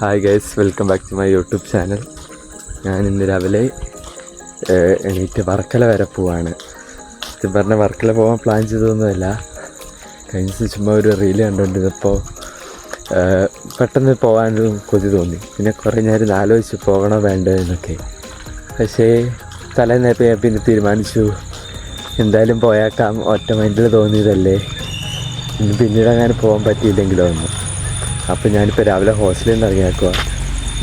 Hi guys, welcome back to my YouTube channel. ഞാൻ ഇന്ന് രാവിലെ എണീറ്റ് വർക്കല വരെ പോവാണ്. സത്യം പറഞ്ഞാൽ വർക്കല പോകാൻ പ്ലാൻ ചെയ്തൊന്നുമല്ല. കഴിഞ്ഞ ദിവസം ചുമ്മാ ഒരു റീല് കണ്ടുകൊണ്ടിരുന്നപ്പോൾ പെട്ടെന്ന് പോകാനൊരു കൊതി തോന്നി. പിന്നെ കുറേ നേരം ആലോചിച്ച് പോകണോ വേണ്ടോ എന്നൊക്കെ. പക്ഷേ തലേന്നേപ്പം ഞാൻ പിന്നെ തീരുമാനിച്ചു എന്തായാലും പോയേക്കാം, ഒറ്റ മൈൻഡിൽ തോന്നിയതല്ലേ, പിന്നീട് അങ്ങനെ പോകാൻ പറ്റിയില്ലെങ്കിലോ എന്ന്. അപ്പോൾ ഞാനിപ്പോൾ രാവിലെ ഹോസ്റ്റലിൽ നിന്ന് ഇറങ്ങിയാക്കുക.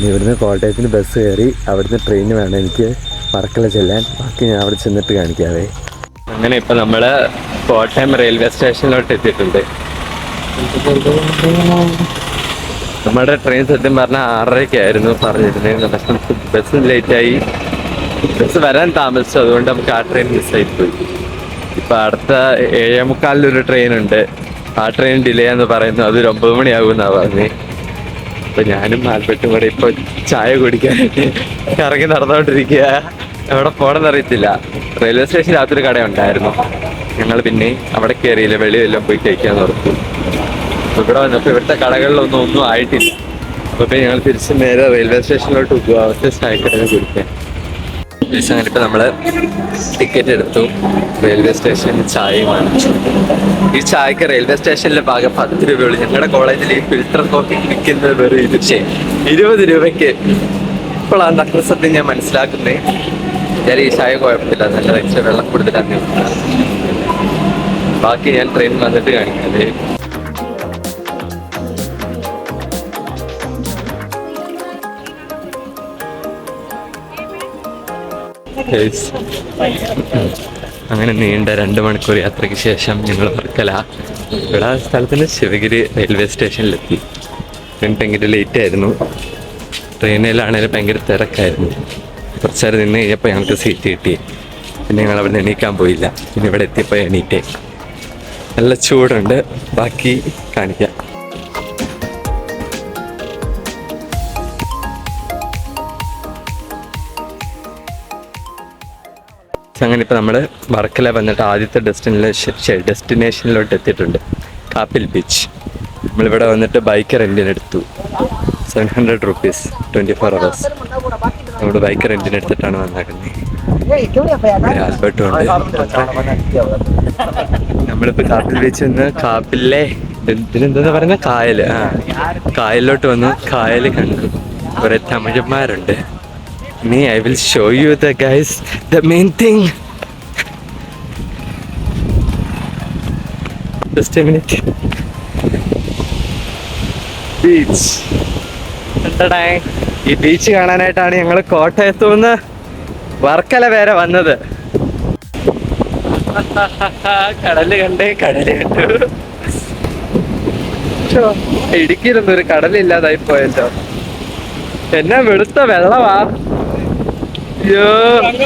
ഇവിടുന്ന് കോട്ടയത്തിന് ബസ് കയറി അവിടുന്ന് ട്രെയിന് വേണം എനിക്ക് വർക്കല ചെല്ലാൻ. ബാക്കി ഞാൻ അവിടെ ചെന്നിട്ട് കാണിക്കാവേ. അങ്ങനെ ഇപ്പോൾ നമ്മൾ കോട്ടയം റെയിൽവേ സ്റ്റേഷനിലോട്ട് എത്തിയിട്ടുണ്ട്. നമ്മുടെ ട്രെയിൻ സത്യം പറഞ്ഞാൽ 6:30-ക്കായിരുന്നു പറഞ്ഞിരുന്നത്. പക്ഷെ ബസ് ലേറ്റായി, ബസ് വരാൻ താമസിച്ചു. അതുകൊണ്ട് നമുക്ക് ആ ട്രെയിൻ മിസ്സായിപ്പോയി. ഇപ്പോൾ അടുത്ത 7:45 ട്രെയിനുണ്ട്. ആ ട്രെയിൻ ഡിലേ എന്ന് പറയുന്നു. അതൊരു 9 മണിയാകുമെന്നാണ് പറഞ്ഞത്. അപ്പോൾ ഞാനും ആൽബർട്ടും കൂടെ ഇപ്പോൾ ചായ കുടിക്കാനായിട്ട് ഇറങ്ങി നടന്നുകൊണ്ടിരിക്കുക. എവിടെ പോകണമെന്ന് അറിയത്തില്ല. റെയിൽവേ സ്റ്റേഷനകത്തൊരു കടയുണ്ടായിരുന്നു. ഞങ്ങൾ പിന്നെ അവിടെ കയറിയില്ല, വെളിയെല്ലാം പോയി കഴിക്കാൻ ഓർത്തു. ഇവിടെ വന്നപ്പോൾ ഇവിടുത്തെ കടകളിലൊന്നും ആയിട്ടില്ല. അപ്പോൾ പിന്നെ ഞങ്ങൾ തിരിച്ച് നേരെ റെയിൽവേ സ്റ്റേഷനിലോട്ട് പോകുക, അവിടുത്തെ ചായക്കടയിൽ കുടിക്കാൻ. അങ്ങനെ ഇപ്പോൾ നമ്മൾ ടിക്കറ്റ് എടുത്തു, റെയിൽവേ സ്റ്റേഷനിൽ ചായ വാങ്ങിച്ചു. ഈ ചായക്ക് റെയിൽവേ സ്റ്റേഷനിലെ ഭാഗം 10 രൂപയുള്ളൂ. ഞങ്ങളുടെ കോളേജിൽ ഈ ഫിൽറ്റർ കോഫി വിൽക്കുന്നത് വെറും 20 രൂപയ്ക്ക്. ഇപ്പോഴാണ് നഗ്നസത്യം ഞാൻ മനസ്സിലാക്കുന്നത്. ഞാൻ ഈ ചായ കുഴപ്പമില്ല, നല്ല എക്സ്ട്രാ വെള്ളം കൂടുതലാണ്. ബാക്കി ഞാൻ ട്രെയിൻ വന്നിട്ട് കാണിക്കുന്നത്. അങ്ങനെ നീണ്ട 2 മണിക്കൂർ യാത്രയ്ക്ക് ശേഷം ഞങ്ങൾ വർക്കല ഇവിടെ സ്ഥലത്തിന് ശിവഗിരി റെയിൽവേ സ്റ്റേഷനിലെത്തി. ട്രെയിൻ ഭയങ്കര ലേറ്റ് ആയിരുന്നു. ട്രെയിനിലാണെങ്കിൽ ഭയങ്കര തിരക്കായിരുന്നു. കുറച്ച് നേരം നിന്ന് കഴിഞ്ഞപ്പോൾ ഞങ്ങൾക്ക് സീറ്റ് കിട്ടി. പിന്നെ ഞങ്ങൾ അവിടെ എണീക്കാൻ പോയില്ല. പിന്നെ ഇവിടെ എത്തിയപ്പോൾ എണീറ്റേ. നല്ല ചൂടുണ്ട്. ബാക്കി കാണിക്കാം. അങ്ങനെ ഇപ്പോൾ നമ്മൾ വർക്കല വന്നിട്ട് ആദ്യത്തെ ഡെസ്റ്റിനേഷനിലോട്ട് എത്തിയിട്ടുണ്ട്, കാപ്പിൽ ബീച്ച്. നമ്മളിവിടെ വന്നിട്ട് ബൈക്ക് റെൻറ്റിനെടുത്തു. 700 rupees 24 hours. നമ്മൾ ബൈക്ക് റെൻറ്റിനെടുത്തിട്ടാണ് വന്നേക്കുന്നത്. ആൽബർട്ടും ഉണ്ട്. നമ്മളിപ്പോൾ കാപ്പിൽ ബീച്ച് നിന്ന് കാപ്പിലെ ഇതിനെന്താ പറയുന്നത്, കായൽ. കായലിലോട്ട് വന്നു. കായൽ കണ്ടു. കുറേ തമിഴന്മാരുണ്ട്. I will show you the main thing. Just a minute. Beach. ഈ ബീച്ച് കാണാനായിട്ടാണ് ഞങ്ങൾ കോട്ടയത്തു നിന്ന് വർക്കല വരെ വന്നത്. കടല് കണ്ടു. ഇടുക്കിയിലൊന്നും ഒരു കടലില്ലാതായി പോയല്ലോ. എന്നാ വെളുത്ത വെള്ളമാ. അയ്യോ,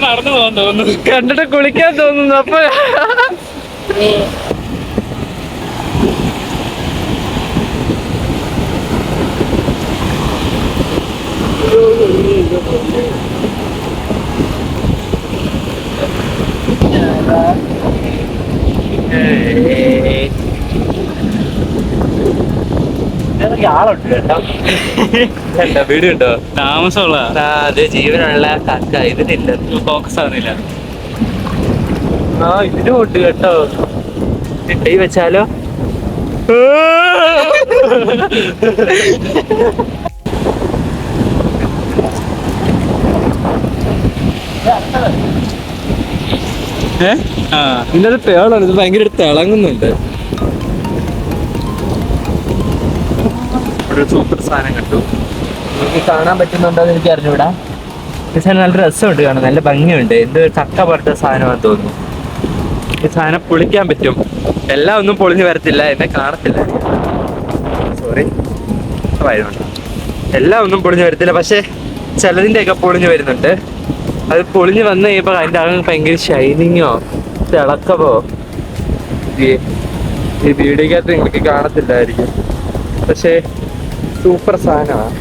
നടന്നു പോകാൻ തോന്നുന്നു. കണ്ടിട്ട് കുളിക്കാൻ തോന്നുന്നു. അപ്പൊ ആളുണ്ട് കേട്ടോ. വീടുണ്ടോ? താമസമുള്ള അതെ, ജീവനുള്ള കക്ക. ഇതിനില്ല, ഫോക്കസ് ആവുന്നില്ല. ഇതിനും ഉണ്ട് കേട്ടോ. കൈ വെച്ചാലോ. ഇന്നത് പേളാണ്. ഇത് ഭയങ്കര തിളങ്ങുന്നുണ്ട്. ഒരു സൂപ്പർ സാധനം കണ്ടു. നിങ്ങൾക്ക് കാണാൻ പറ്റുന്നുണ്ടോ എന്ന് എനിക്ക് അറിഞ്ഞൂടാ. ഈ സാധനം നല്ല രസമുണ്ട് കാണാൻ, നല്ല ഭംഗിയുണ്ട്. എന്ത് ചക്ക പോലത്തെ സാധനമാണെന്ന് തോന്നുന്നു. ഈ സാധനം പൊളിക്കാൻ പറ്റും. എല്ലാം ഒന്നും പൊളിഞ്ഞു വരത്തില്ല, എന്നെ കാണത്തില്ല. സോറി, എല്ലാം ഒന്നും പൊളിഞ്ഞു വരത്തില്ല. പക്ഷെ ചിലതിൻ്റെയൊക്കെ പൊളിഞ്ഞു വരുന്നുണ്ട്. അത് പൊളിഞ്ഞു വന്നു കഴിയുമ്പോൾ അതിൻ്റെ അകം ഭയങ്കര ഷൈനിങ്ങോ തിളക്കമോ ഈ വീഡിയോക്കകത്ത് നിങ്ങൾക്ക് കാണത്തില്ലായിരിക്കും. പക്ഷേ സൂപ്പർ സാധനമാണ്.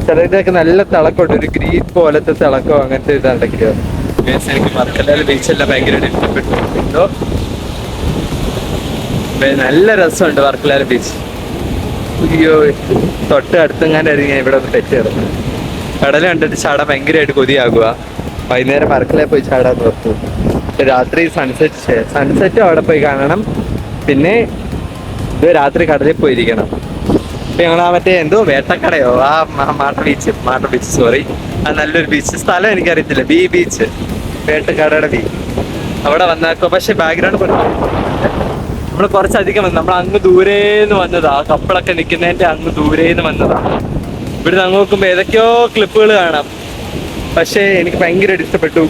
ചിലതിൻ്റെയൊക്കെ നല്ല തിളക്കമുണ്ട്, ഒരു ഗ്രീൻ പോലത്തെ തിളക്കോ അങ്ങനത്തെ ഇതുണ്ടെങ്കിലോ. എനിക്ക് വർക്കല ബീച്ചെല്ലാം ഭയങ്കരമായിട്ട് ഇഷ്ടപ്പെട്ടു. നല്ല രസമുണ്ട് വർക്കല ബീച്ച്. അയ്യോ, തൊട്ട് അടുത്തെങ്ങാനായിരിക്കും ഇവിടെ ഒന്ന് തെറ്റ് കിടന്നു. കടൽ കണ്ടിട്ട് ചാടാൻ ഭയങ്കരമായിട്ട് കൊതിയാകുക. വൈകുന്നേരം വർക്കലയിൽ പോയി ചാടാൻ നോക്കും. രാത്രി സൺസെറ്റും അവിടെ പോയി കാണണം. പിന്നെ ഇത് രാത്രി കടലിൽ പോയിരിക്കണം. ഇപ്പൊ ഞങ്ങൾ മറ്റേ എന്തോ വേട്ടക്കടയോ മാട്ട ബീച്ച് സോറി, നല്ലൊരു ബീച്ച് സ്ഥലം എനിക്കറിയത്തില്ല. ബീച്ച്, വേട്ടക്കടയുടെ അവിടെ വന്നേക്കോ. പക്ഷെ ബാക്ക്ഗ്രൗണ്ട് നമ്മൾ കുറച്ചധികം വന്നു. നമ്മൾ അങ്ങ് ദൂരേന്ന് വന്നതാ, കപ്പലൊക്കെ നിൽക്കുന്നതിന്റെ അങ്ങ് ദൂരേന്ന് വന്നതാ. ഇവിടുന്ന് അങ്ങ് നോക്കുമ്പോ ഏതൊക്കെയോ ക്ലിപ്പുകൾ കാണാം. പക്ഷെ എനിക്ക് ഭയങ്കരമായിട്ട് ഇഷ്ടപ്പെട്ടു.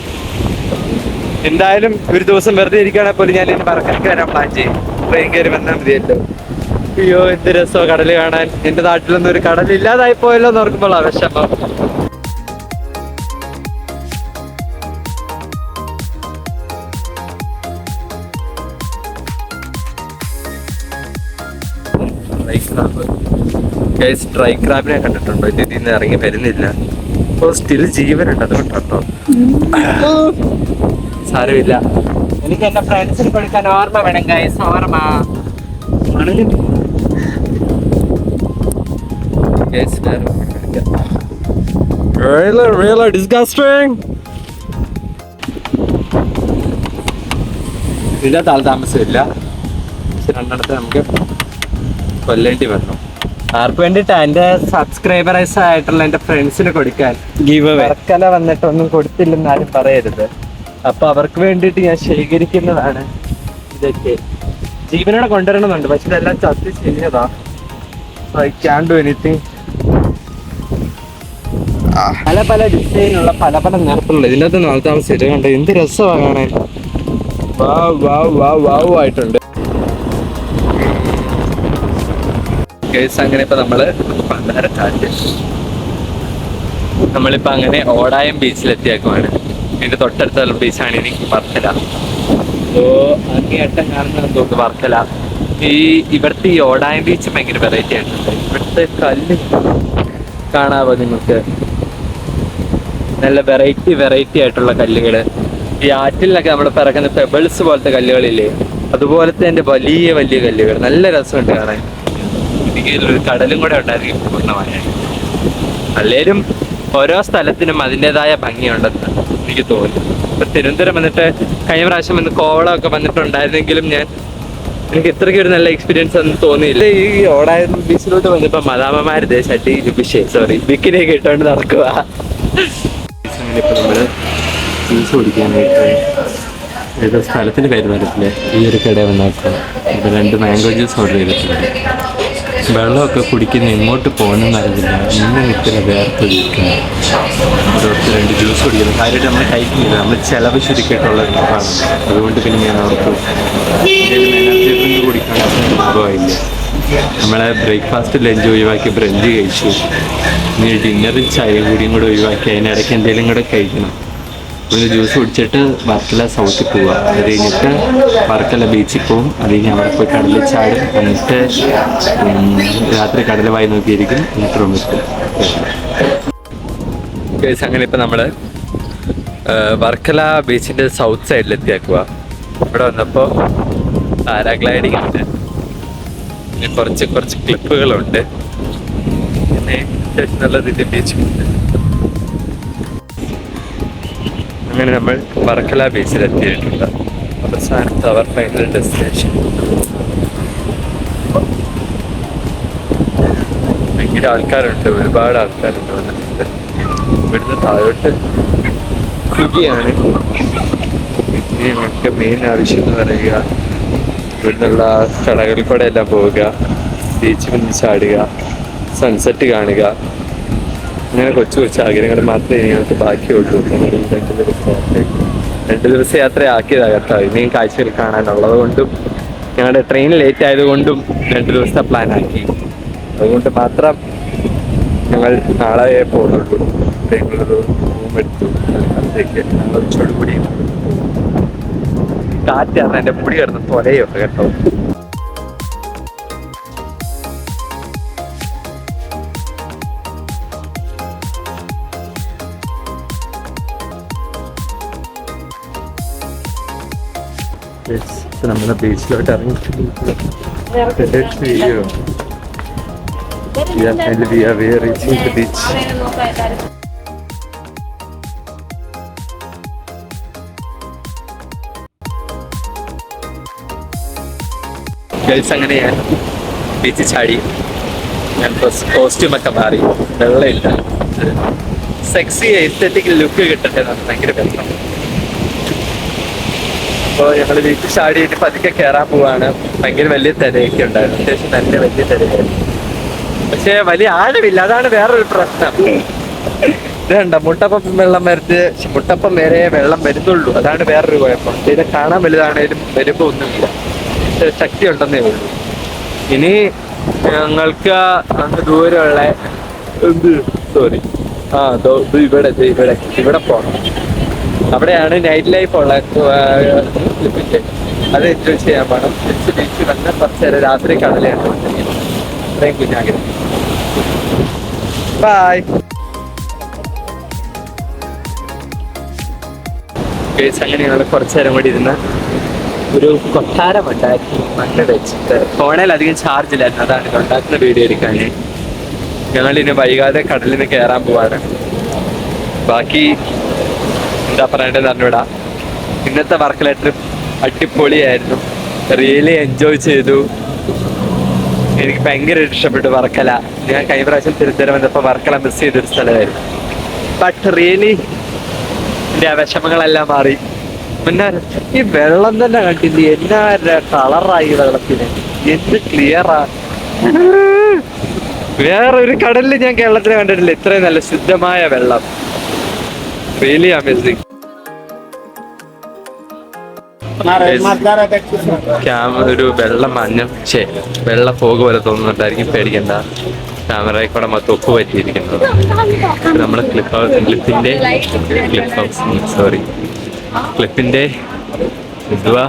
എന്തായാലും ഒരു ദിവസം വെറുതെ ഇരിക്കുകയാണെങ്കിൽ പോലും ഞാൻ എന്നെ പറക്കാനൊക്കെ വരാൻ പ്ലാൻ ചെയ്യും. ട്രെയിൻ കയറി വന്നാൽ മതിയല്ലോ. അയ്യോ, എന്ത് രസമോ കടല് കാണാൻ. എന്റെ നാട്ടിലൊന്നും ഒരു കടലില്ലാതായി പോയല്ലോ എന്ന് ഓർക്കുമ്പോഴാ വിഷമം. ഡ്രൈ ക്രാബിനെ കണ്ടിട്ടുണ്ടോ? ഇതിൽ നിന്ന് ഇറങ്ങി വരുന്നില്ല. അപ്പോൾ സ്റ്റിൽ ജീവനുണ്ട്, അതുകൊണ്ടോ സാരമില്ല. എനിക്ക് എന്റെ ഫ്രണ്ട്സിന് കൊടുക്കാൻ ഓർമ്മ വേണം ഗൈസ്, ഓർമ്മ. ഇതിന്റെ താമസമില്ല. പക്ഷെ രണ്ടിടത്ത് നമുക്ക് കൊല്ലേണ്ടി വന്നു. ആർക്ക് വേണ്ടിട്ടാ? എന്റെ സബ്സ്ക്രൈബേഴ്സ് ആയിട്ടുള്ള എന്റെ ഫ്രണ്ട്സിന് കൊടുക്കാൻ. വർക്കല വന്നിട്ടൊന്നും കൊടുത്തില്ലെന്ന് ആരും പറയരുത്. അപ്പൊ അവർക്ക് വേണ്ടിയിട്ട് ഞാൻ ശേഖരിക്കുന്നതാണ് ഇതൊക്കെ. ജീവനോടെ കൊണ്ടുവരണമെന്നുണ്ട്, പക്ഷെ ഇതെല്ലാം ചത്തി ചെയ്യുന്നതാ. I can do anything. പല പല ഡിസൈനുള്ള പല പല നിറത്തിലുള്ള ഇതിനകത്ത് താമസിച്ചിട്ട് കണ്ടോ, എന്ത് രസമാണ് കാണാൻ. വാവ് ആയിട്ടുണ്ട്. അങ്ങനെ ഇപ്പൊ നമ്മളിപ്പോ അങ്ങനെ ഓടായം ബീച്ചിലെത്തിയേക്കുവാണ്. ഇതിന്റെ തൊട്ടടുത്തുള്ള ബീച്ചാണ് ഇനി വർക്കല. അപ്പോ അങ്ങേയറ്റം കാണുന്ന തോന്നുന്നു വർക്കല. ഇവിടുത്തെ ഈ ഓടായം ബീച്ച് ഭയങ്കര വെറൈറ്റി ആയിട്ടുണ്ട്. ഇവിടുത്തെ കല്ല് കാണാവോ നിങ്ങൾക്ക്? നല്ല വെറൈറ്റി ആയിട്ടുള്ള കല്ലുകള്. ഈ ആറ്റിലൊക്കെ നമ്മൾ പിറക്കുന്ന പെബിൾസ് പോലത്തെ കല്ലുകളില്ലേ, അതുപോലത്തെ എൻ്റെ വലിയ കല്ലുകൾ. നല്ല രസമുണ്ട് കാണാൻ. ഒരു കടലും കൂടെ ഉണ്ടായിരിക്കും പൂർണ്ണമായ. അല്ലേലും ഓരോ സ്ഥലത്തിനും അതിൻ്റെതായ ഭംഗിയുണ്ടെന്ന് എനിക്ക് തോന്നി. ഇപ്പൊ തിരുവനന്തപുരം വന്നിട്ട് കഴിഞ്ഞ പ്രാവശ്യം വന്ന് കോവളമൊക്കെ വന്നിട്ടുണ്ടായിരുന്നെങ്കിലും എനിക്ക് ഇത്രയ്ക്ക് ഒരു നല്ല എക്സ്പീരിയൻസ് ഒന്നും തോന്നിയില്ല. ഈ ഓടായം ബീച്ചിലോട്ട് വന്നപ്പോ മദാമ്മമാര് ബിക്കിനെയൊക്കെ ഇട്ടുകൊണ്ട് നടക്കുക. ഇപ്പൊ നമ്മള് ജ്യൂസ് കുടിക്കാനായിട്ട് ഏതോ സ്ഥലത്തിന്റെ പേര് വരത്തില്ലേ, ഈ ഒരു കടയിൽ വന്നേക്കാം. ഇപ്പൊ 2 മാംഗോ ജ്യൂസ് ഓർഡർ ചെയ്തിട്ടുണ്ട്. വെള്ളമൊക്കെ കുടിക്കുന്ന എങ്ങോട്ട് പോകണമെന്ന് അറിയില്ല. ഇന്ന് നിൽക്കുന്ന വേർത്ത് നിൽക്കുന്നു. ഓരോരുത്തർ 2 ജ്യൂസ് കുടിക്കുന്നു. കാര്യമായിട്ട് നമ്മൾ കഴിക്കുന്നില്ല, നമ്മൾ ചിലവ് ചുരുക്കിയിട്ടുള്ള ജ്യൂസാണ്. അതുകൊണ്ട് പിന്നെ ഞാൻ അവർക്ക് എനർജി ഡ്രിങ്ക് കുടിക്കാൻ സംഭവമില്ല. നമ്മളെ ബ്രേക്ക്ഫാസ്റ്റ് ലഞ്ച് ഒഴിവാക്കി ബ്രഞ്ച് കഴിച്ചു. ഇനി ഡിന്നറും ചായയും കൂടെ ഒഴിവാക്കി അതിനിടയ്ക്ക് എന്തെങ്കിലും കൂടെ കഴിക്കണം. ഒരു ജ്യൂസ് കുടിച്ചിട്ട് വർക്കല സൗത്തിൽ പോവുക. അത് കഴിഞ്ഞിട്ട് വർക്കല ബീച്ചിൽ പോവും. അത് കഴിഞ്ഞ് അവിടെ പോയി കടലിൽ ചാടും. എന്നിട്ട് രാത്രി കടൽ വായി നോക്കിയിരിക്കും. എന്നിട്ട് റൂമിൽ. അങ്ങനെ ഇപ്പം നമ്മൾ വർക്കല ബീച്ചിൻ്റെ സൗത്ത് സൈഡിലെത്തിയാക്കുക. ഇവിടെ വന്നപ്പോൾ പാരാഗ്ലൈഡിങ് ഉണ്ട്, പിന്നെ കുറച്ച് ക്ലിപ്പുകളുണ്ട്, പിന്നെ അത്യാവശ്യം ബീച്ചുണ്ട്. അങ്ങനെ നമ്മൾ വർക്കല ബീച്ചിലെത്തിയിട്ടുണ്ട്. അവസാനത്തെ അവർ ഫൈനൽ ഡെസ്റ്റിനേഷൻ. ഭയങ്കര ആൾക്കാരുണ്ട്, ഒരുപാട് ആൾക്കാരുണ്ട് വന്നിട്ടുണ്ട്. ഇവിടുന്ന് താഴോട്ട് സുഖിയാണ്. ഇനി നമുക്ക് മെയിൻ ആവശ്യം എന്ന് പറയുക ഇവിടുന്നുള്ള കടകളിൽ കൂടെ എല്ലാം പോവുക, ബീച്ച് മുന്നിൽ ചാടുക, സൺസെറ്റ് കാണുക. അങ്ങനെ കൊച്ചു ആഗ്രഹങ്ങൾ മാത്രമേ ഞങ്ങൾക്ക് ബാക്കിയുള്ളൂ. 2 ദിവസം യാത്ര ആക്കിയതാണ് കേട്ടോ. ഇനിയും കാഴ്ചകൾ കാണാനുള്ളത് കൊണ്ടും ഞങ്ങളുടെ ട്രെയിൻ ലേറ്റ് ആയതുകൊണ്ടും 2 ദിവസത്തെ പ്ലാൻ ആക്കി. അതുകൊണ്ട് മാത്രം ഞങ്ങൾ നാളെ പോകുന്നുള്ളൂ. ട്രെയിനിലൊരു റൂം എടുത്തു. അതിലേക്ക് ഞങ്ങൾ ചുടുപൊടി കാറ്റാണ് എൻ്റെ പൊടി കിടന്ന് തൊലയൊക്കെ കേട്ടോ. നമ്മുടെ ബീച്ചിലോട്ട് ഇറങ്ങിയിട്ടുണ്ട്. Yeah, finally we are reaching the beach. Guys അങ്ങനെ ഞാൻ ബീച്ചിൽ ചാടി. ഞാൻ കോസ്റ്റ്യൂമൊക്കെ മാറി, വെള്ളമില്ല, സെക്സി എസ്തെറ്റിക് ലുക്ക് കിട്ടട്ടെ, ഭയങ്കര ബന്ധം. അപ്പോൾ ഞങ്ങൾ ബീച്ചിൽ ചാടിയിട്ട് പതുക്കെ കയറാൻ പോവാണ്. ഭയങ്കര വലിയ തിരയൊക്കെ ഉണ്ടായിരുന്നു, അത്യാവശ്യം നല്ല വലിയ തിരയായിരുന്നു. പക്ഷെ വലിയ ആഴമില്ല, അതാണ് വേറൊരു പ്രശ്നം. ഇതുണ്ട മുട്ടപ്പം വെള്ളം വരുത്ത്, മുട്ടപ്പം വരെ വെള്ളം വരുന്നുള്ളൂ, അതാണ് വേറൊരു കുഴപ്പം. ഇത് കാണാൻ വലുതാണേലും വരുമ്പോ ഒന്നുമില്ല, ശക്തി ഉണ്ടെന്നേ ഉള്ളൂ. ഇനി ഞങ്ങൾക്ക് അങ്ങ് ദൂരമുള്ള സോറി ഇവിടെ പോകണം. അവിടെയാണ് നൈറ്റ് ലൈഫ് ഉള്ള ക്ലിപ്പിന്റെ, അത് എൻജോയ് ചെയ്യാൻ വേണം. തിരിച്ച് ബീച്ച് വന്ന് കുറച്ച് നേരം രാത്രി കടലാണ് ഇത്രയും കുഞ്ഞാഗ്രഹം. ബൈ. അങ്ങനെ ഞങ്ങൾ കുറച്ചു നേരം കൂടി ഇരുന്ന് ഒരു കൊട്ടാരം ഉണ്ടാക്കി മണ്ണ് വെച്ചിട്ട്. ഫോണിൽ അധികം ചാർജ് ഇല്ലായിരുന്നു, അതാണ് ഇത് ഉണ്ടാക്കുന്ന വീഡിയോ എടുക്കാൻ. ഞങ്ങളിനി വൈകാതെ കടലിന് കയറാൻ പോവാണ്. ബാക്കി എന്താ പറയേണ്ടതെന്ന് അറിഞ്ഞൂടാ. ഇന്നത്തെ വർക്കല ട്രിപ്പ് അടിപൊളിയായിരുന്നു, റിയലി എൻജോയ് ചെയ്തു. എനിക്ക് ഭയങ്കര ഇഷ്ടപ്പെട്ടു വർക്കല. ഞാൻ കഴിഞ്ഞ പ്രാവശ്യം തിരുവനന്തപുരം വന്നപ്പോൾ വർക്കല മിസ് ചെയ്തൊരു സ്ഥലമായിരുന്നു. ബട്ട് റിയലി എൻ്റെ ആ വിഷമങ്ങളെല്ലാം മാറി. പിന്നെ ഈ വെള്ളം തന്നെ കണ്ടില്ല, എന്നാ കളറായി വെള്ളത്തിന്, എന്ത് ക്ലിയറാ. വേറൊരു കടലിൽ ഞാൻ കേരളത്തിൽ കണ്ടിട്ടില്ല ഇത്രയും നല്ല ശുദ്ധമായ വെള്ളം. Really amazing. ഒരു വെള്ള മഞ്ഞ വെള്ള ഫോഗ് പോലെ തോന്നുന്നുണ്ടായിരിക്കും, പേടിക്കണ്ട. ക്യാമറയിൽ കൂടെ മൊത്തം ഒപ്പ് പറ്റിയിരിക്കുന്നത്. നമ്മുടെ ക്ലിപ്പിന്റെ എന്തുവാ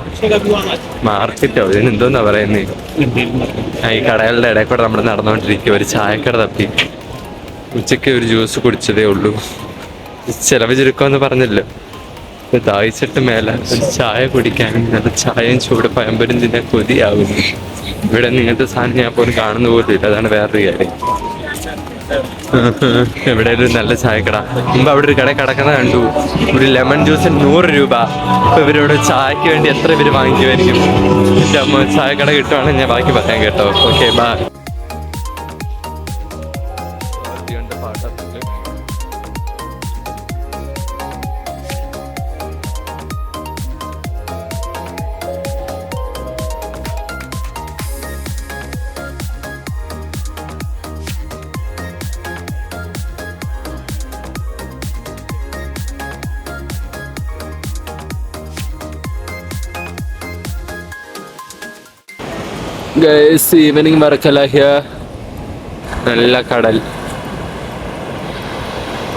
മാർക്കറ്റോ ഇതിനെന്തോന്നാ പറയുന്നത്. ഈ കടകളുടെ ഇടയിൽ കൂടെ നമ്മൾ നടന്നുകൊണ്ടിരിക്കുക. ഒരു ചായക്കട തപ്പി. ഉച്ചയ്ക്ക് ഒരു ജ്യൂസ് കുടിച്ചതേ ഉള്ളൂ. ചിലവ് ചുരുക്കമെന്ന് പറഞ്ഞല്ലോ. ദാഹിച്ചിട്ട് മേല ഒരു ചായ കുടിക്കാനും നല്ല ചായയും ചൂട് പഴംപൊരും തിന്നാൻ കൊതിയാവുന്നു. ഇവിടെ ഇങ്ങനത്തെ സാധനം ഞാൻ പോലും കാണുന്ന പോലും, അതാണ് വേറൊരു കാര്യം. ഇവിടെ ഒരു നല്ല ചായക്കട. മുമ്പ് അവിടെ ഒരു കട കിടക്കുന്ന കണ്ടു, ഒരു ലെമൺ ജ്യൂസിന് 100 രൂപ. അപ്പൊ ഇവരോട് ചായക്ക് വേണ്ടി എത്ര പേര് വാങ്ങിക്കുമായിരിക്കും. എൻ്റെ അമ്മ ചായക്കട കിട്ടുവാണെങ്കിൽ ഞാൻ ബാക്കി പറയാൻ കേട്ടോ. Okay bye. Guys evening Varkala here. നല്ല കടൽ,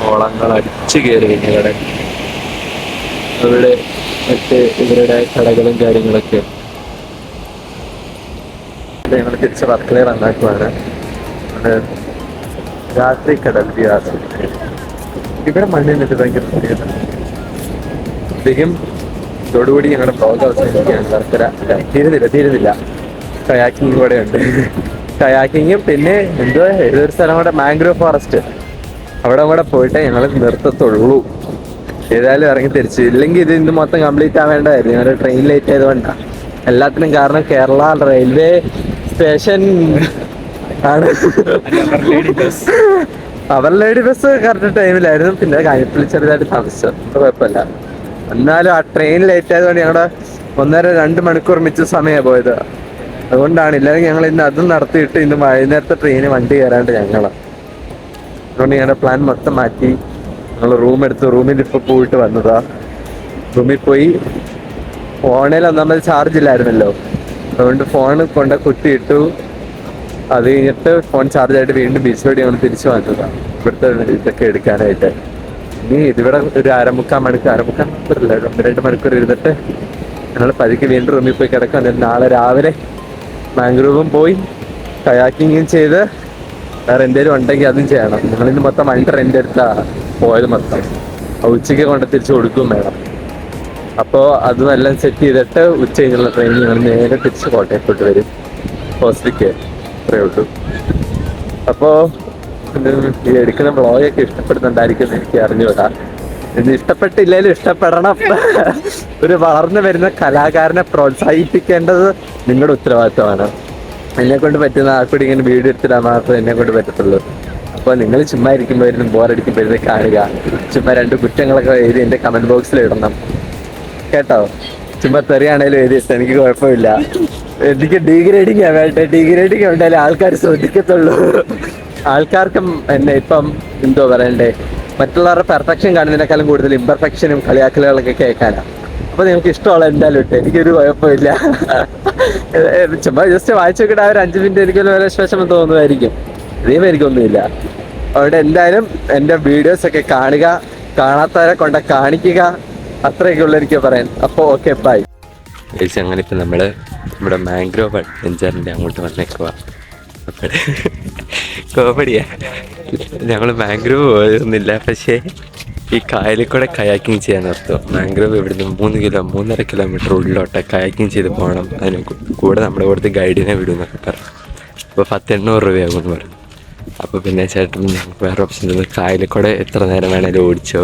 ഓളങ്ങൾ അടിച്ചു കയറി കഴിഞ്ഞ കടൽ. അവിടെ മറ്റേ ഇവരുടെ കടകളും കാര്യങ്ങളൊക്കെ. ഞങ്ങൾ തിരിച്ച് വർക്കല നന്നാക്കുവാണ്. രാത്രി കടൽ ഇവിടെ മണ്ണിന്നിട്ട് ഭയങ്കര പ്രത്യേകത. അധികം ഇതോടുകൂടി ഞങ്ങളുടെ ബ്ലോഗ് അവസാനിക്കുകയാണ്. വർക്കല തീരുന്നില്ല. കയാക്കിങ് കൂടെ ഉണ്ട്. കയാക്കിങ്ങും പിന്നെ എന്തുവാ ഏതൊരു സ്ഥലം കൂടെ, മാംഗ്രോവ് ഫോറസ്റ്റ്, അവിടെ കൂടെ പോയിട്ടേ ഞങ്ങൾ നിർത്തത്തുള്ളൂ. ഏതായാലും ഇറങ്ങി തിരിച്ചു. ഇല്ലെങ്കിൽ ഇത് ഇന്ന് മൊത്തം കംപ്ലീറ്റ് ആവേണ്ടതായിരുന്നു. ഞങ്ങളുടെ ട്രെയിൻ ലേറ്റ് ആയതുകൊണ്ടാണ്. എല്ലാത്തിനും കാരണം കേരള റെയിൽവേ സ്റ്റേഷൻ ആണ്. അവർ ലേഡി ബസ് കറക്റ്റ് ടൈമിലായിരുന്നു. പിന്നെ കാഞ്ഞിരപ്പള്ളി ചെറുതായിട്ട് താമസിച്ചു, കുഴപ്പമില്ല. എന്നാലും ആ ട്രെയിൻ ലേറ്റ് ആയതുകൊണ്ട് ഞങ്ങളുടെ 1.5-2 മണിക്കൂർ മിച്ച സമയമാണ് പോയത്. അതുകൊണ്ടാണ്. ഇല്ലെങ്കിൽ ഞങ്ങൾ ഇന്ന് അതും നടത്തിയിട്ട് ഇന്ന് വൈകുന്നേരത്തെ ട്രെയിന് വണ്ടി കയറാണ്ട് അതുകൊണ്ട് ഞങ്ങളുടെ പ്ലാൻ മൊത്തം മാറ്റി. ഞങ്ങൾ റൂമിൽ ഇപ്പോൾ പോയിട്ട് വന്നതാ. റൂമിൽ പോയി ഫോണിൽ ഒന്നാമത് ചാർജ് ഇല്ലായിരുന്നല്ലോ, അതുകൊണ്ട് ഫോൺ കൊണ്ട് കുത്തിയിട്ടു. അത് കഴിഞ്ഞിട്ട് ഫോൺ ചാർജായിട്ട് വീണ്ടും ബീച്ചിലോട്ട് ഞങ്ങൾ തിരിച്ചു വന്നതാണ് ഇവിടുത്തെ ഇതൊക്കെ എടുക്കാനായിട്ട്. ഇനി ഇതിവിടെ ഒരു 1/4 മണിക്കൂർ 1.5 മണിക്കൂർ ഇരുന്നിട്ട് ഞങ്ങൾ പതുക്കെ വീണ്ടും റൂമിൽ പോയി കിടക്കാം. എന്നിട്ട് നാളെ രാവിലെ മാംഗ്രോവും പോയി കയാക്കിങ്ങും ചെയ്ത് വേറെ എന്തെങ്കിലും ഉണ്ടെങ്കിൽ അതും ചെയ്യണം. ഞങ്ങളിന്ന് മൊത്തം 1 റെൻ്റ് എടുത്താ പോയത് മൊത്തം. ഉച്ചയ്ക്ക് കൊണ്ട് തിരിച്ച് കൊടുക്കുകയും വേണം. അപ്പോൾ അതും എല്ലാം സെറ്റ് ചെയ്തിട്ട് ഉച്ച കഴിഞ്ഞുള്ള ട്രെയിനിൽ ഞങ്ങൾ നേരെ തിരിച്ച് കോട്ടയത്തോട്ട് വരും. ഹോസ്റ്റലിലേക്ക്. അത്രയേ ഉള്ളൂ. അപ്പോ ഈ എടുക്കുന്ന വ്ളോഗൊക്കെ ഇഷ്ടപ്പെടുന്നുണ്ടായിരിക്കും എനിക്ക് അറിഞ്ഞുകൂടാ. ഇത് ഇഷ്ടപ്പെട്ടില്ലേലും ഇഷ്ടപ്പെടണം. ഒരു വളർന്നു വരുന്ന കലാകാരനെ പ്രോത്സാഹിപ്പിക്കേണ്ടത് നിങ്ങളുടെ ഉത്തരവാദിത്തമാണ്. എന്നെ കൊണ്ട് പറ്റുന്ന ആൾക്കൂടി ഇങ്ങനെ വീഡിയോ എടുത്തിടാൻ മാത്രമേ എന്നെ കൊണ്ട് പറ്റത്തുള്ളൂ. അപ്പോൾ നിങ്ങൾ ചുമ്മാ ഇരിക്കുമ്പോഴും ബോറടിക്കുമ്പോഴും കാണുക, ചുമ്മാ 2 കുറ്റങ്ങളൊക്കെ എഴുതി എൻ്റെ കമന്റ് ബോക്സിൽ ഇടണം കേട്ടോ. ചുമ്മാ തെറിയാണേലും എഴുതിയിട്ട് എനിക്ക് കുഴപ്പമില്ല. എനിക്ക് ഡീഗ്രേഡിങ് വേണ്ട, ഡീഗ്രേഡിങ് വേണ്ടാലും ആൾക്കാർ ശ്രദ്ധിക്കത്തുള്ളൂ. ആൾക്കാർക്കും എന്നെ ഇപ്പം എന്തോ പറയണ്ടേ, മറ്റുള്ളവരുടെ പെർഫെക്ഷൻ കാണുന്നതിനേക്കാളും കൂടുതൽ ഇംപെർഫെക്ഷനും കളിയാക്കലുകളൊക്കെ കേൾക്കാനാണ്. അപ്പൊ നിങ്ങൾക്ക് ഇഷ്ടമുള്ള എന്തായാലും ഇട്ട്, എനിക്കൊരു കുഴപ്പമില്ല. ചുമ്മാ ജസ്റ്റ് വായിച്ചു നോക്കിയിട്ട് ആ ഒരു 5 മിനിറ്റ് എനിക്കൊരു വിഷമം തോന്നുമായിരിക്കും, ദൈവമായിരിക്കൊന്നുമില്ല. അവിടെ എന്തായാലും എൻ്റെ വീഡിയോസൊക്കെ കാണുക, കാണാത്തവരെ കൊണ്ട് കാണിക്കുക, അത്രയൊക്കെ ഉള്ളൂ എനിക്ക് പറയാൻ. അപ്പോൾ ഓക്കെ, ബൈ. അങ്ങനെ ഇപ്പം നമ്മൾ നമ്മുടെ മാംഗ്രോവ് അഡ്വഞ്ചറിൻ്റെ അങ്ങോട്ട് വന്നേക്കുക. കോമഡിയാ, ഞങ്ങൾ മാംഗ്രോവ് പോയൊന്നുമില്ല, പക്ഷേ ഈ കായലിൽ കൂടെ കയാക്കിങ് ചെയ്യാൻ നിർത്തും. മാംഗ്രോവ് ഇവിടുന്ന് 3-3.5 കിലോമീറ്റർ ഉള്ളിലോട്ട് കയാക്കിങ് ചെയ്ത് പോകണം. അതിന് കൂടെ നമ്മുടെ കൂടുതൽ ഗൈഡിനെ വിടും എന്നൊക്കെ പറഞ്ഞു. അപ്പോൾ 1000-800 രൂപയാകുമെന്ന് പറഞ്ഞു. അപ്പോൾ പിന്നെ ചേട്ടൻ ഞങ്ങൾക്ക് വേറെ ഓപ്ഷൻ തന്നു, കായലിൽ കൂടെ എത്ര നേരം വേണേലും ഓടിച്ചോ,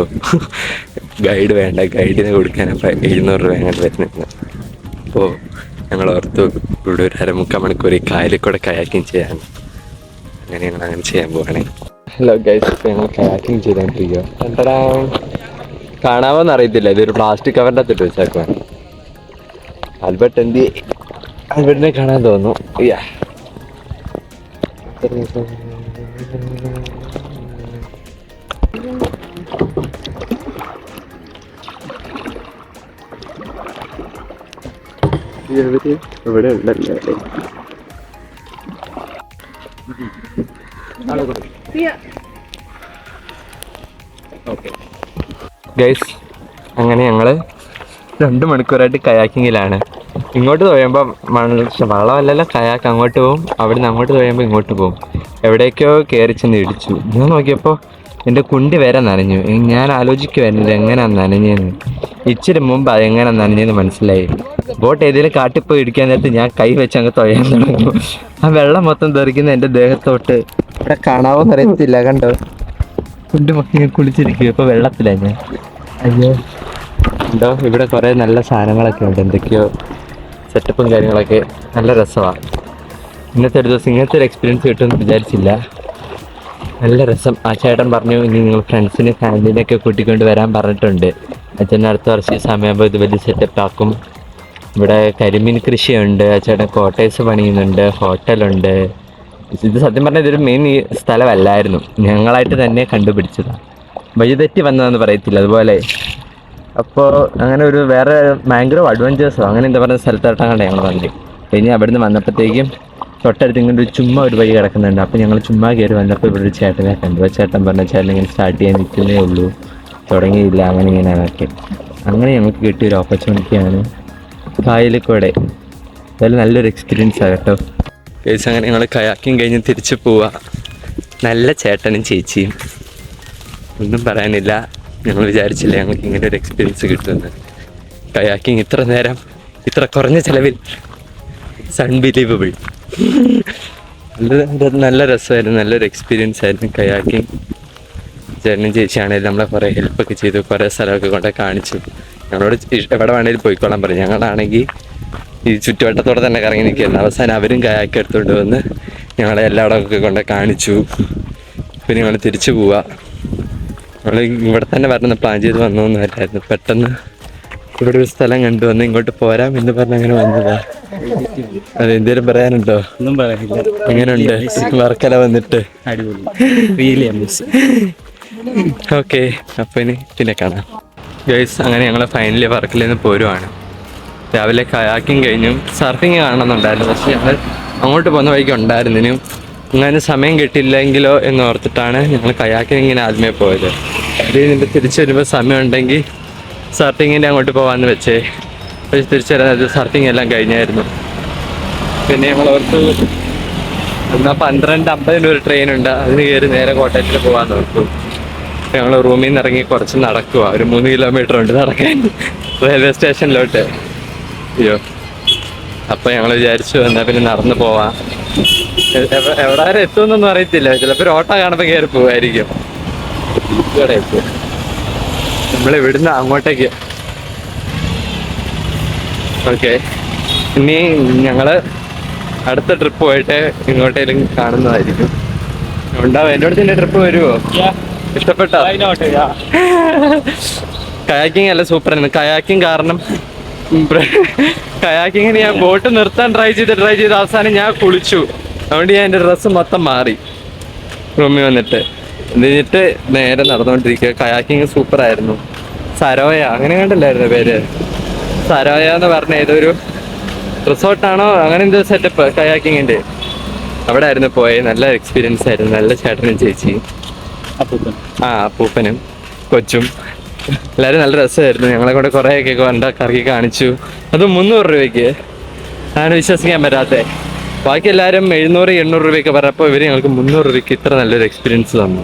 ഗൈഡ് വേണ്ട, ഗൈഡിനെ കൊടുക്കാൻ അപ്പോൾ 700 രൂപ അങ്ങനെ വരുന്നത്. അപ്പോൾ ഞങ്ങൾ ഓർത്തു ഇവിടെ ഒരു 1/2-3 മണിക്കൂർ ഈ കായലിൽ കൂടെ കയാക്കിങ് ചെയ്യാൻ. അങ്ങനെ ഞങ്ങൾ അങ്ങനെ ചെയ്യാൻ പോവുകയാണേ. ഹലോ ഗൈസ്, ഇപ്പോൾ ഞങ്ങൾ കയാക്കിങ് ചെയ്തുകൊണ്ടിരിക്കുക. എന്താ കാണാമോന്ന് അറിയത്തില്ല, ഇതൊരു പ്ലാസ്റ്റിക് കവറിൻ്റെ അകത്തിട്ട് വെച്ചേക്കുവാൻ. ആൽബർട്ടിനെ കാണാൻ തോന്നുന്നു. ഇവിടെ ഉണ്ടല്ലേ ഗൈസ്. അങ്ങനെ ഞങ്ങള് 2 മണിക്കൂറായിട്ട് കയാക്കിങ്ങിലാണ്. ഇങ്ങോട്ട് തൊഴുമ്പോൾ വള്ളമല്ലല്ലോ, കയാക്ക് അങ്ങോട്ട് പോകും, അവിടുന്ന് അങ്ങോട്ട് തൊഴുമ്പോൾ ഇങ്ങോട്ട് പോകും. എവിടേക്കോ കയറി ചെന്ന് ഇടിച്ചു. ഞാൻ നോക്കിയപ്പോൾ എൻ്റെ കുണ്ടി വരെ നനഞ്ഞു. ഞാൻ ആലോചിക്കുമായിരുന്നു എങ്ങനെയാണ് നനഞ്ഞതെന്ന്. ഇച്ചിരി മുമ്പ് അതെങ്ങനെ നനഞ്ഞതെന്ന് മനസ്സിലായി. ബോട്ട് ഏതെങ്കിലും കാട്ടിപ്പോയി ഇടിക്കാൻ നേരത്ത് ഞാൻ കൈ വെച്ച് അങ്ങ് തൊഴാൻ തുടങ്ങും. ആ വെള്ളം മൊത്തം തെറിക്കുന്ന എൻ്റെ ദേഹത്തോട്ട്. ഇവിടെ കാണാവോന്ന് അറിയത്തില്ല, കണ്ടോ, കുണ്ടി മൊത്തം കുളിച്ചിരിക്കും. ഇപ്പോൾ വെള്ളത്തിലാണ് ഞാൻ. അയ്യോ, ഉണ്ടോ, ഇവിടെ കുറേ നല്ല സാധനങ്ങളൊക്കെ ഉണ്ട്, എന്തൊക്കെയോ സെറ്റപ്പും കാര്യങ്ങളൊക്കെ. നല്ല രസമാണ്. ഇന്നത്തെ ഒരു ദിവസം ഇങ്ങനത്തെ ഒരു എക്സ്പീരിയൻസ് കിട്ടുമെന്ന് വിചാരിച്ചില്ല. നല്ല രസം. ആ ചേട്ടൻ പറഞ്ഞു ഇനി നിങ്ങൾ ഫ്രണ്ട്സിനെ ഫാമിലിനെയൊക്കെ കൂട്ടിക്കൊണ്ട് വരാൻ പറഞ്ഞിട്ടുണ്ട്. അച്ഛൻ അടുത്ത വർഷം സമയമാകുമ്പോൾ ഇത് വലിയ സെറ്റപ്പ് ആക്കും. ഇവിടെ കരിമീൻ കൃഷിയുണ്ട്, ആ ചേട്ടൻ ക്വാർട്ടേഴ്സ് പണിയുന്നുണ്ട്, ഹോട്ടലുണ്ട്. ഇത് സത്യം പറഞ്ഞാൽ ഇതൊരു മെയിൻ സ്ഥലമല്ലായിരുന്നു, ഞങ്ങളായിട്ട് തന്നെ കണ്ടുപിടിച്ചതാണ്. വഴിതെറ്റി വന്നതെന്ന് പറയത്തില്ല അതുപോലെ. അപ്പോൾ അങ്ങനെ ഒരു വേറെ മാംഗ്രോവ് അഡ്വഞ്ചേഴ്സോ അങ്ങനെ എന്താ പറയുന്ന സ്ഥലത്തോട്ടാണ് ഞങ്ങൾ വന്നത്. പിന്നെ അവിടുന്ന് വന്നപ്പോഴത്തേക്കും തൊട്ടടുത്ത് ഇങ്ങനെ ചുമ്മാ ഒരു വഴി കിടക്കുന്നുണ്ട്. അപ്പോൾ ഞങ്ങൾ ചുമ്മാ കയറി വന്നപ്പോൾ ഇവിടെ ഒരു ചേട്ടനെ കണ്ടു. ആ ചേട്ടൻ പറഞ്ഞ ചേട്ടൻ ഇങ്ങനെ സ്റ്റാർട്ട് ചെയ്യാൻ നിൽക്കുന്നേ ഉള്ളൂ, തുടങ്ങിയില്ല, അങ്ങനെ ഇങ്ങനെയൊക്കെ. അങ്ങനെ ഞങ്ങൾക്ക് കിട്ടിയൊരു ഓപ്പർച്യൂണിറ്റിയാണ് കായലിൽ കൂടെ. അതായത് നല്ലൊരു എക്സ്പീരിയൻസാണ് കേട്ടോ. കേസ് അങ്ങനെ ഞങ്ങൾ കയാക്കിങ് കഴിഞ്ഞ് തിരിച്ചു പോവുക. നല്ല ചേട്ടനും ചേച്ചിയും, ഒന്നും പറയാനില്ല. ഞങ്ങൾ വിചാരിച്ചില്ല ഞങ്ങൾക്ക് ഇങ്ങനെ ഒരു എക്സ്പീരിയൻസ് കിട്ടുമെന്ന്. കയാക്കിങ് ഇത്ര നേരം ഇത്ര കുറഞ്ഞ ചിലവിൽ അൺബിലീവബിൾ. നല്ല രസമായിരുന്നു, നല്ലൊരു എക്സ്പീരിയൻസ് ആയിരുന്നു കയാക്കിങ്. ചേട്ടനും ചേച്ചിയാണെങ്കിലും നമ്മളെ കുറേ ഹെൽപ്പൊക്കെ ചെയ്തു, കുറേ സ്ഥലമൊക്കെ കൊണ്ട് കാണിച്ചു. ഞങ്ങളോട് എവിടെ വേണമെങ്കിലും പോയിക്കോളാൻ പറഞ്ഞു. ഞങ്ങളാണെങ്കിൽ ഈ ചുറ്റുവട്ടത്തോടെ തന്നെ കറങ്ങി നിൽക്കുകയായിരുന്നു. അവസാനം അവരും കയാക്കി എടുത്തുകൊണ്ട് വന്ന് ഞങ്ങളെ എല്ലായിടമൊക്കെ കൊണ്ട് കാണിച്ചു. പിന്നെ ഞങ്ങൾ തിരിച്ചു പോവുക. നമ്മൾ ഇവിടെ തന്നെ വരണം പ്ലാൻ ചെയ്ത് വന്നൊന്നുമല്ലായിരുന്നു. പെട്ടെന്ന് ഇവിടെ ഒരു സ്ഥലം കണ്ടുവന്ന് ഇങ്ങോട്ട് പോരാം എന്ന് പറഞ്ഞ് അങ്ങനെ വന്നതാ. അത് എന്തേലും പറയാനുണ്ടോ? ഒന്നും പറയാനില്ല. എങ്ങനെയുണ്ട് വർക്കല വന്നിട്ട്? ഓക്കെ, അപ്പോൾ ഇനി പിന്നെ കാണാം ഗൈസ്. അങ്ങനെ ഞങ്ങൾ ഫൈനലി വർക്കലയിൽ നിന്ന് പോരുവാണ്. രാവിലെ കയാക്കിങ് കഴിഞ്ഞു. സർഫിങ് കാണണമെന്നുണ്ടായിരുന്നു, പക്ഷേ ഞങ്ങൾ അങ്ങോട്ട് പോകുന്ന വഴിക്ക് ഉണ്ടായിരുന്നതിനും അങ്ങനെ സമയം കിട്ടില്ലെങ്കിലോ എന്ന് ഓർത്തിട്ടാണ് ഞങ്ങൾ കയാക്കിങ് ഇങ്ങനെ ആദ്യമേ പോയത്. അത് കഴിഞ്ഞിട്ട് തിരിച്ചു വരുമ്പോൾ സമയം ഉണ്ടെങ്കിൽ സർഫിങ്ങിൻ്റെ അങ്ങോട്ട് പോകാമെന്ന് വെച്ചേ. പക്ഷേ തിരിച്ചു വരുന്നത് സർഫിങ് എല്ലാം കഴിഞ്ഞായിരുന്നു. പിന്നെ ഞങ്ങൾ ഓർത്തു എന്നാൽ 12:50 ഒരു ട്രെയിനുണ്ട്, അതിന് കയറി നേരെ കോട്ടയത്തിൽ പോകാമെന്ന് ഓർത്തു. ഞങ്ങൾ റൂമിൽ നിന്ന് ഇറങ്ങി കുറച്ച് നടക്കുക, ഒരു 3 കിലോമീറ്റർ ഉണ്ട് നടക്കാൻ റെയിൽവേ സ്റ്റേഷനിലോട്ട്. അയ്യോ, അപ്പോൾ ഞങ്ങൾ വിചാരിച്ചു എന്നാൽ പിന്നെ നടന്നു പോവാം. എവിടെ വരെ എത്തുമെന്നൊന്നും അറിയത്തില്ല. ചിലപ്പോൾ ഒരു ഓട്ടോ കാണുമ്പോൾ കയറി പോവായിരിക്കും. നമ്മൾ ഇവിടുന്ന് അങ്ങോട്ടേക്ക്. ഓക്കെ, ഇനി ഞങ്ങള് അടുത്ത ട്രിപ്പ് പോയിട്ട് ഇങ്ങോട്ടേലും കാണുന്നതായിരിക്കും. ഉണ്ടാവും. എൻ്റെ അടുത്ത് എൻ്റെ ട്രിപ്പ് വരുമോ? ഇഷ്ടപ്പെട്ടോ? കയാക്കിങ് അല്ല, സൂപ്പറായിരുന്നു കയാക്കിങ്. കാരണം കയാക്കിങ്ങിന് ഞാൻ ബോട്ട് നിർത്താൻ ട്രൈ ചെയ്ത് അവസാനം ഞാൻ കുളിച്ചു. അതുകൊണ്ട് ഞാൻ എൻ്റെ ഡ്രസ്സ് മൊത്തം മാറി റൂമിൽ വന്നിട്ട്. എന്നിട്ട് നേരെ നടന്നുകൊണ്ടിരിക്കുക. കയാക്കിങ് സൂപ്പറായിരുന്നു. സരോയ അങ്ങനെ കണ്ടല്ലായിരുന്നു പേര്. സരോയ എന്ന് പറഞ്ഞ ഏതൊരു റിസോർട്ടാണോ അങ്ങനെ എന്തോ സെറ്റപ്പ് കയാക്കിങ്ങിൻ്റെ. അവിടെ ആയിരുന്നു പോയത്. നല്ല എക്സ്പീരിയൻസ് ആയിരുന്നു. നല്ല ചേട്ടനും ചേച്ചിയും അപ്പൂപ്പനും കൊച്ചും എല്ലാവരും നല്ല രസമായിരുന്നു. ഞങ്ങളെ കൂടെ കുറേയൊക്കെ കറക്കി കാണിച്ചു. അത് 300 രൂപയ്ക്ക്. ആണ് വിശ്വസിക്കാൻ പറ്റാത്തത്. ബാക്കി എല്ലാവരും 700-800 രൂപയൊക്കെ പറഞ്ഞപ്പോൾ ഇവർ ഞങ്ങൾക്ക് 300 രൂപയ്ക്ക് ഇത്ര നല്ലൊരു എക്സ്പീരിയൻസ് തന്നു.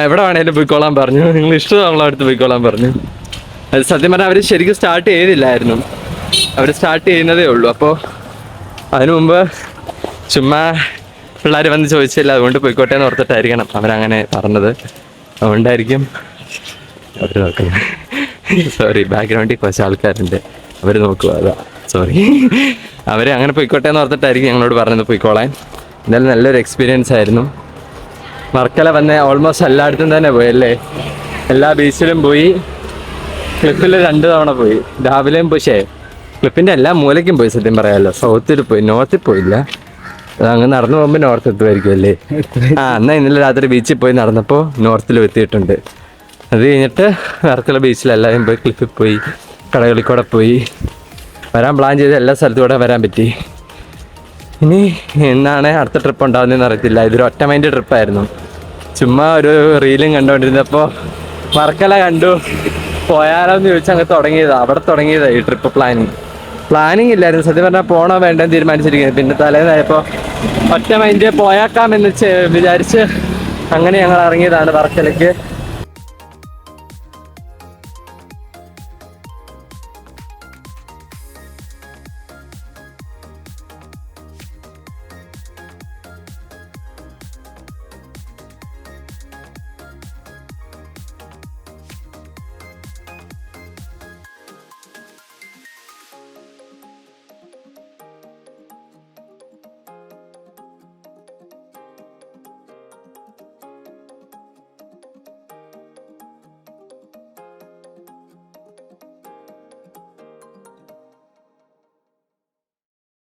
എവിടെ വേണേലും പോയിക്കോളാൻ പറഞ്ഞു. നിങ്ങൾ ഇഷ്ടമുള്ള അടുത്ത് പോയിക്കോളാൻ പറഞ്ഞു. അത് സത്യം പറഞ്ഞാൽ അവർ ശരിക്കും സ്റ്റാർട്ട് ചെയ്തില്ലായിരുന്നു. അവർ സ്റ്റാർട്ട് ചെയ്യുന്നതേ ഉള്ളൂ. അപ്പോൾ അതിനു മുമ്പ് ചുമ്മാ പിള്ളേർ വന്ന് ചോദിച്ചില്ല, അതുകൊണ്ട് പോയിക്കോട്ടെ എന്ന് ഓർത്തിട്ടായിരിക്കണം അവരങ്ങനെ പറഞ്ഞത്. അതുകൊണ്ടായിരിക്കും അവർ നോക്കുന്നത്. സോറി, ബാക്ക്ഗ്രൗണ്ടിൽ കുറച്ച് ആൾക്കാരുണ്ട്, അവർ നോക്കുക. അതാ സോറി. അവർ അങ്ങനെ പോയിക്കോട്ടെ എന്ന് ഓർത്തിട്ടായിരിക്കും ഞങ്ങളോട് പറഞ്ഞത് പോയിക്കോളാൻ. എന്തായാലും നല്ലൊരു എക്സ്പീരിയൻസ് ആയിരുന്നു. വർക്കല വന്ന ഓൾമോസ്റ്റ് എല്ലായിടത്തും തന്നെ പോയി അല്ലേ. എല്ലാ ബീച്ചിലും പോയി. ക്ലിപ്പിൽ 2 തവണ പോയി. രാവിലെയും പോയി. ക്ലിപ്പിൻ്റെ എല്ലാ മൂലയ്ക്കും പോയി. സത്യം പറയാമല്ലോ. സൗത്തിൽ പോയി, നോർത്തിൽ പോയില്ല. അങ്ങ് നടന്നു പോകുമ്പോൾ നോർത്ത് എത്തുമായിരിക്കും അല്ലേ. എന്നാൽ ഇന്നലെ രാത്രി ബീച്ചിൽ പോയി നടന്നപ്പോൾ നോർത്തിൽ എത്തിയിട്ടുണ്ട്. അത് കഴിഞ്ഞിട്ട് വർക്കല ബീച്ചിലെല്ലാവരും പോയി. ക്ലിപ്പിൽ പോയി, കടകളിൽ കൂടെ പോയി. വരാൻ പ്ലാൻ ചെയ്ത് എല്ലാ സ്ഥലത്തും കൂടെ വരാൻ പറ്റി. ഇനി എന്നാണ് അടുത്ത ട്രിപ്പ് ഉണ്ടാകുന്നതെന്ന് അറിയത്തില്ല. ഇതൊരു ഒറ്റ മൈൻഡ് ട്രിപ്പായിരുന്നു. ചുമ്മാ ഒരു റീലും കണ്ടുകൊണ്ടിരുന്നപ്പോൾ വർക്കല കണ്ടു, പോയാലോ എന്ന് ചോദിച്ചാൽ അങ്ങ് തുടങ്ങിയതാണ്. അവിടെ തുടങ്ങിയതാണ് ഈ ട്രിപ്പ് പ്ലാനിങ് ഇല്ലായിരുന്നു. സത്യം പറഞ്ഞാൽ പോണോ വേണ്ടെന്ന് തീരുമാനിച്ചിരിക്കുന്നത്. പിന്നെ തലേന്നായപ്പോൾ ഒറ്റ മൈൻഡ് പോയാക്കാമെന്ന് വിചാരിച്ച് അങ്ങനെ ഞങ്ങൾ ഇറങ്ങിയതാണ് വർക്കലയ്ക്ക്.